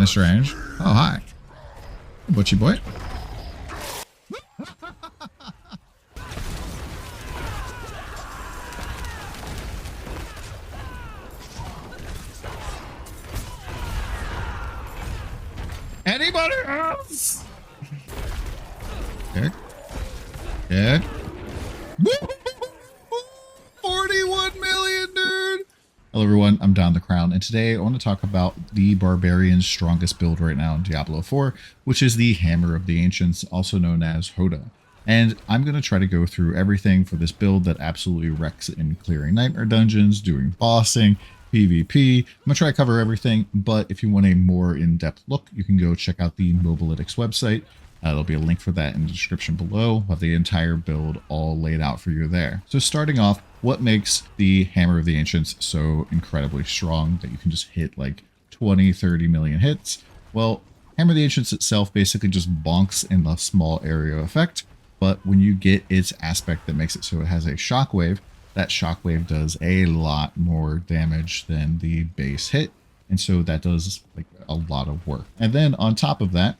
Kind of strange. Oh, hi. Butchie boy. Anybody else? Kick. Kick. 41 million, dude. Hello everyone, I'm DonTheCrown, and today I want to talk about the Barbarian's strongest build right now in Diablo 4, which is the Hammer of the Ancients, also known as HOTA. And I'm going to try to go through everything for this build that absolutely wrecks in clearing nightmare dungeons, doing bossing, PvP. I'm going to try to cover everything, but if you want a more in-depth look, you can go check out the Mobalytics website. There'll be a link for that in the description below. We'll have the entire build all laid out for you there. So starting off, what makes the Hammer of the Ancients so incredibly strong that you can just hit like 20, 30 million hits? Well, Hammer of the Ancients itself basically just bonks in a small area effect, but when you get its aspect that makes it so it has a shockwave, that shockwave does a lot more damage than the base hit, and so that does like a lot of work. And then on top of that,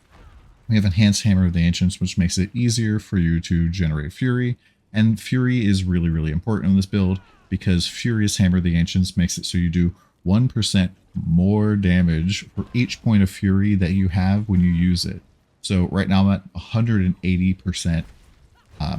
we have Enhanced Hammer of the Ancients, which makes it easier for you to generate Fury. And Fury is really, really important in this build because Furious Hammer of the Ancients makes it so you do 1% more damage for each point of Fury that you have when you use it. So right now I'm at 180%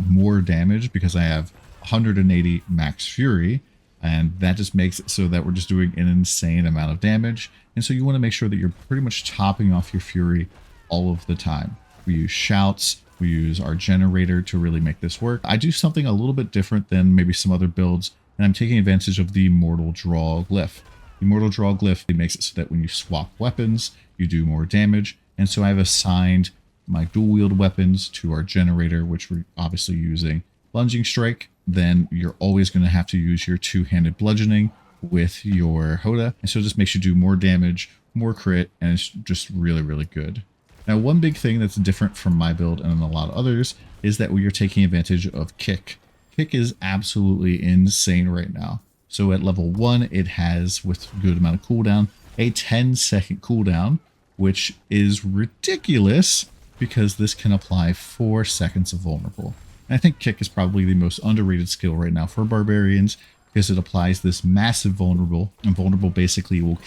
more damage because I have 180 max Fury. And that just makes it so that we're just doing an insane amount of damage. And so you want to make sure that you're pretty much topping off your Fury all of the time. We use shouts, we use our generator to really make this work. I do something a little bit different than maybe some other builds, and I'm taking advantage of the Mortal Draw glyph. The Mortal Draw glyph makes it so that when you swap weapons, you do more damage. And so I've assigned my dual wield weapons to our generator, which we're obviously using Lunging Strike. Then you're always going to have to use your two-handed bludgeoning with your HOTA. And so it just makes you do more damage, more crit, and it's just really, really good. Now, one big thing that's different from my build and a lot of others is that we are taking advantage of Kick. Kick is absolutely insane right now. So at level 1, it has, with a good amount of cooldown, a 10-second cooldown, which is ridiculous because this can apply 4 seconds of vulnerable. And I think Kick is probably the most underrated skill right now for Barbarians because it applies this massive vulnerable, and vulnerable basically will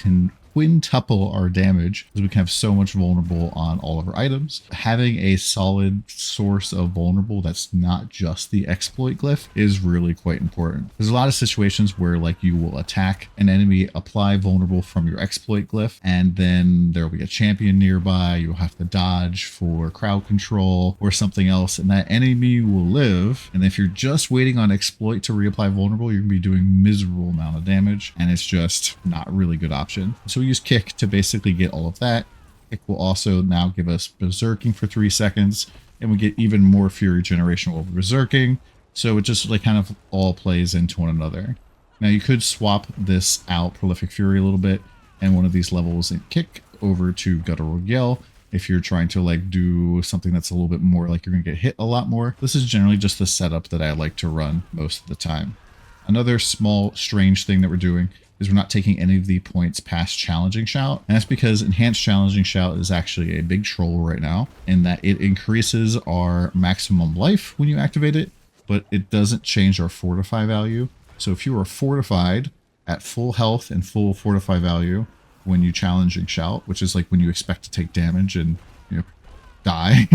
quintuple our damage because we can have so much vulnerable on all of our items. Having a solid source of vulnerable that's not just the exploit glyph is really quite important. There's a lot of situations where like you will attack an enemy, apply vulnerable from your exploit glyph, and then there will be a champion nearby. You'll have to dodge for crowd control or something else, and that enemy will live. And if you're just waiting on exploit to reapply vulnerable, you're gonna be doing miserable amount of damage, and it's just not a really good option. So we use Kick to basically get all of that. Kick will also now give us berserking for 3 seconds, and we get even more Fury generation while berserking. So it just like kind of all plays into one another. Now you could swap this out, Prolific Fury, a little bit, and one of these levels in Kick over to Guttural Yell if you're trying to like do something that's a little bit more like you're gonna get hit a lot more. This is generally just the setup that I like to run most of the time. Another small strange thing that we're doing is we're not taking any of the points past Challenging Shout. And that's because Enhanced Challenging Shout is actually a big troll right now in that it increases our maximum life when you activate it, but it doesn't change our Fortify value. So if you are fortified at full health and full Fortify value when you Challenging Shout, which is like when you expect to take damage and die,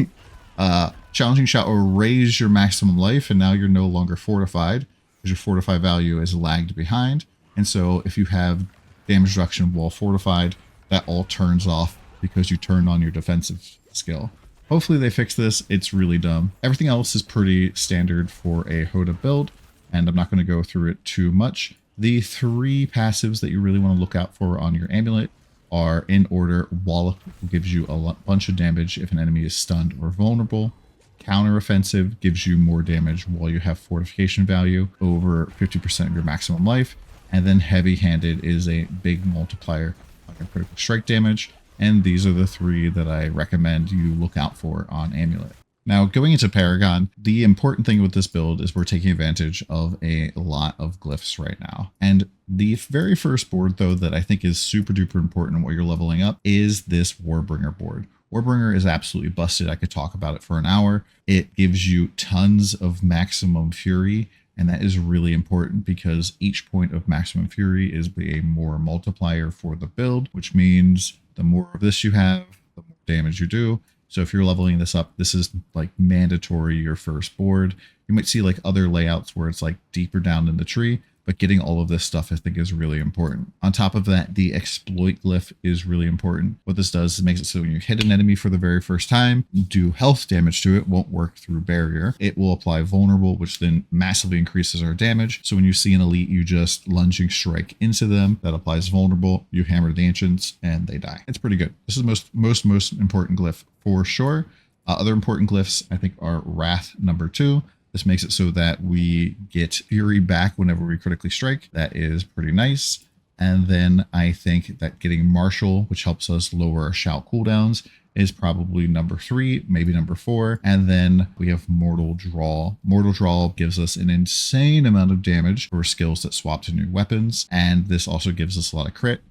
Challenging Shout will raise your maximum life, and now you're no longer fortified because your Fortify value is lagged behind. And so if you have damage reduction while fortified, that all turns off because you turned on your defensive skill. Hopefully they fix this. It's really dumb. Everything else is pretty standard for a HOTA build, and I'm not going to go through it too much. The 3 passives that you really want to look out for on your amulet are in order. Wallop gives you a bunch of damage if an enemy is stunned or vulnerable. Counteroffensive gives you more damage while you have fortification value over 50% of your maximum life. And then Heavy-Handed is a big multiplier on your critical strike damage. And these are the 3 that I recommend you look out for on Amulet. Now, going into Paragon, the important thing with this build is we're taking advantage of a lot of glyphs right now. And the very first board, though, that I think is super duper important while you're leveling up is this Warbringer board. Warbringer is absolutely busted. I could talk about it for an hour. It gives you tons of maximum fury, and that is really important because each point of maximum fury is a more multiplier for the build, which means the more of this you have, the more damage you do. So if you're leveling this up, this is like mandatory your first board. You might see like other layouts where it's like deeper down in the tree, but getting all of this stuff I think is really important. On top of that, the exploit glyph is really important. What this does is it makes it so when you hit an enemy for the very first time, do health damage to it, won't work through barrier. It will apply vulnerable, which then massively increases our damage. So when you see an elite, you just lunging strike into them. That applies vulnerable. You hammer the ancients and they die. It's pretty good. This is the most important glyph for sure. Other important glyphs I think are Wrath #2. This makes it so that we get Fury back whenever we critically strike. That is pretty nice. And then I think that getting Martial, which helps us lower our shout cooldowns, is probably #3, maybe #4. And then we have Mortal Draw. Mortal Draw gives us an insane amount of damage for skills that swap to new weapons. And this also gives us a lot of crit.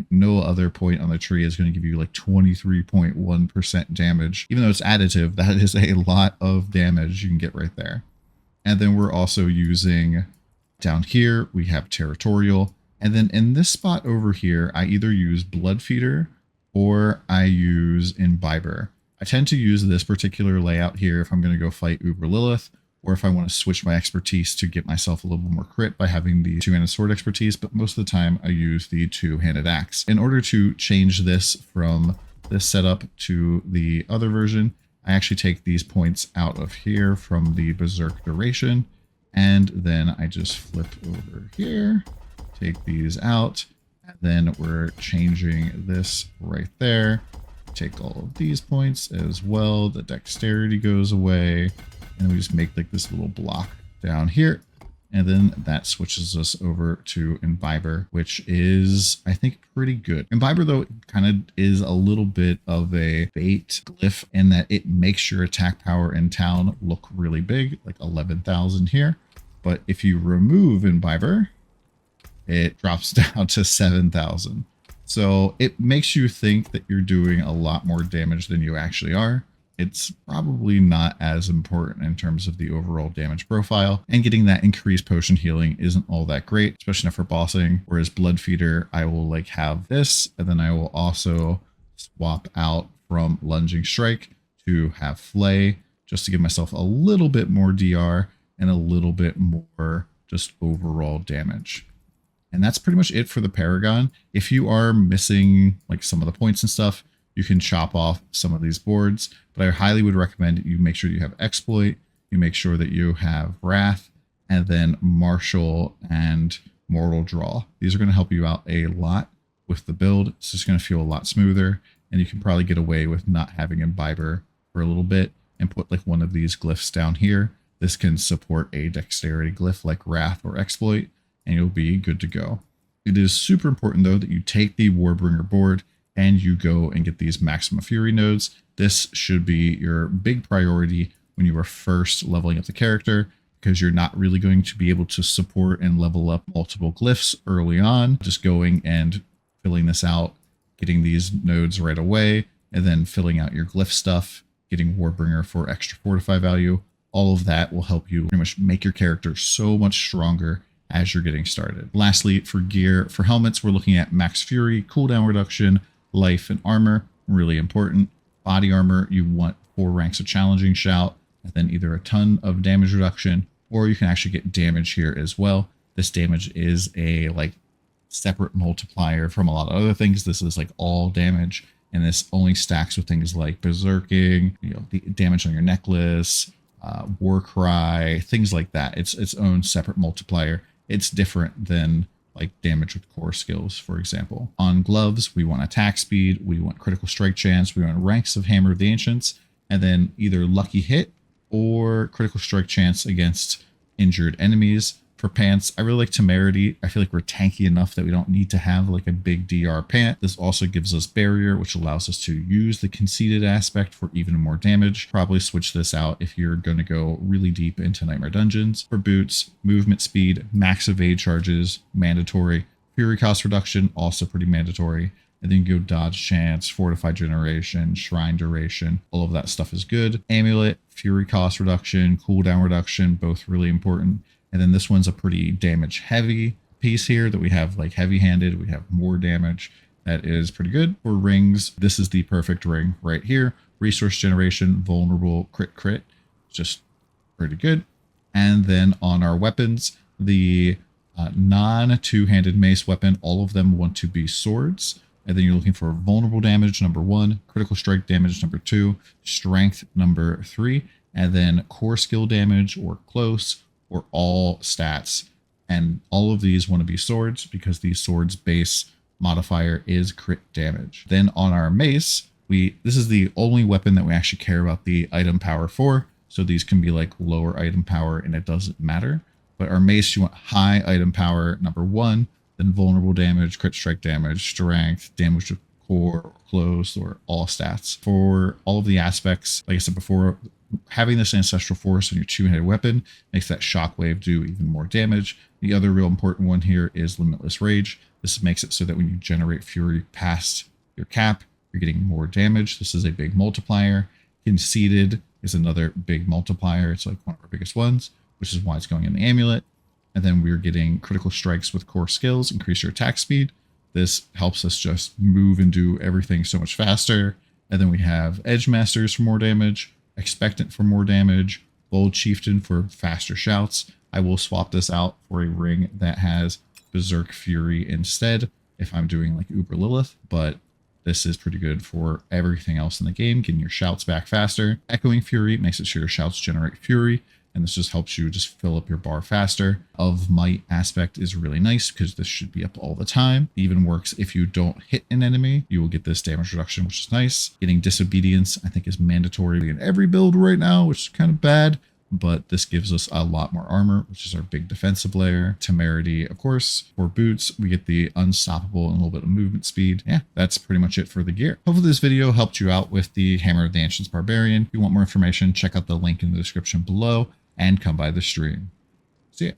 No other point on the tree is going to give you like 23.1% damage. Even though it's additive, that is a lot of damage you can get right there. And then we're also using down here, we have Territorial. And then in this spot over here, I either use Blood Feeder or I use Imbiber. I tend to use this particular layout here if I'm going to go fight Uber Lilith, or if I want to switch my expertise to get myself a little more crit by having the two-handed sword expertise, but most of the time I use the two-handed axe. In order to change this from this setup to the other version, I actually take these points out of here from the Berserk duration, and then I just flip over here, take these out, and then we're changing this right there. Take all of these points as well. The dexterity goes away. And we just make like this little block down here. And then that switches us over to Imbiber, which is, I think, pretty good. Imbiber, though, kind of is a little bit of a bait glyph in that it makes your attack power in town look really big, like 11,000 here. But if you remove Imbiber, it drops down to 7,000. So it makes you think that you're doing a lot more damage than you actually are. It's probably not as important in terms of the overall damage profile, and getting that increased potion healing isn't all that great, especially if we're bossing. Whereas Blood Feeder, I will like have this, and then I will also swap out from Lunging Strike to have Flay, just to give myself a little bit more DR and a little bit more just overall damage. And that's pretty much it for the Paragon. If you are missing like some of the points and stuff, you can chop off some of these boards, but I highly would recommend you make sure you have Exploit, you make sure that you have Wrath, and then Martial and Mortal Draw. These are going to help you out a lot with the build. It's just going to feel a lot smoother, and you can probably get away with not having Imbiber for a little bit and put like one of these glyphs down here. This can support a dexterity glyph like Wrath or Exploit, and you'll be good to go. It is super important, though, that you take the Warbringer board and you go and get these Maximum Fury nodes. This should be your big priority when you are first leveling up the character, because you're not really going to be able to support and level up multiple glyphs early on. Just going and filling this out, getting these nodes right away, and then filling out your glyph stuff, getting Warbringer for extra fortify value. All of that will help you pretty much make your character so much stronger as you're getting started. Lastly, for gear, for helmets, we're looking at Max Fury, cooldown reduction, life, and armor. Really important. Body armor, you want 4 ranks of challenging shout, and then either a ton of damage reduction, or you can actually get damage here as well. This damage is a like separate multiplier from a lot of other things. This is like all damage, and this only stacks with things like berserking, you know, the damage on your necklace, war cry, things like that. It's its own separate multiplier. It's different than like damage with core skills, for example. On gloves, we want attack speed, we want critical strike chance, we want ranks of Hammer of the Ancients, and then either lucky hit or critical strike chance against injured enemies. For pants, I really like Temerity. I feel like we're tanky enough that we don't need to have like a big DR pant. This also gives us barrier, which allows us to use the conceited aspect for even more damage. Probably switch this out if you're going to go really deep into Nightmare Dungeons. For boots, movement speed, max evade charges, mandatory. Fury cost reduction, also pretty mandatory. And then you go dodge chance, fortified generation, shrine duration. All of that stuff is good. Amulet, fury cost reduction, cooldown reduction, both really important. And then this one's a pretty damage heavy piece here that we have like heavy handed. We have more damage. That is pretty good. For rings, this is the perfect ring right here. Resource generation, vulnerable, crit. Just pretty good. And then on our weapons, the non-two-handed mace weapon, all of them want to be swords. And then you're looking for vulnerable damage, number 1, critical strike damage, number 2, strength, number 3, and then core skill damage or close or all stats. And all of these want to be swords because the swords base modifier is crit damage. Then on our mace, this is the only weapon that we actually care about the item power for. So these can be like lower item power and it doesn't matter. But our mace, you want high item power, number 1, then vulnerable damage, crit strike damage, strength, damage to core, or close, or all stats. For all of the aspects, like I said before, having this ancestral force on your two-handed weapon makes that shockwave do even more damage. The other real important one here is limitless rage. This makes it so that when you generate fury past your cap, you're getting more damage. This is a big multiplier. Conceited is another big multiplier. It's like one of our biggest ones, which is why it's going in the amulet. And then we're getting critical strikes with core skills, increase your attack speed. This helps us just move and do everything so much faster. And then we have Edge Masters for more damage, Expectant for more damage, Bold Chieftain for faster shouts. I will swap this out for a ring that has Berserk Fury instead if I'm doing like Uber Lilith, but this is pretty good for everything else in the game, getting your shouts back faster. Echoing Fury makes it so your shouts generate fury, and this just helps you just fill up your bar faster. Of Might aspect is really nice because this should be up all the time. It even works if you don't hit an enemy, you will get this damage reduction, which is nice. Getting Disobedience, I think, is mandatory in every build right now, which is kind of bad. But this gives us a lot more armor, which is our big defensive layer. Temerity, of course. For boots, we get the unstoppable and a little bit of movement speed. Yeah, that's pretty much it for the gear. Hopefully this video helped you out with the Hammer of the Ancients Barbarian. If you want more information, check out the link in the description below and come by the stream.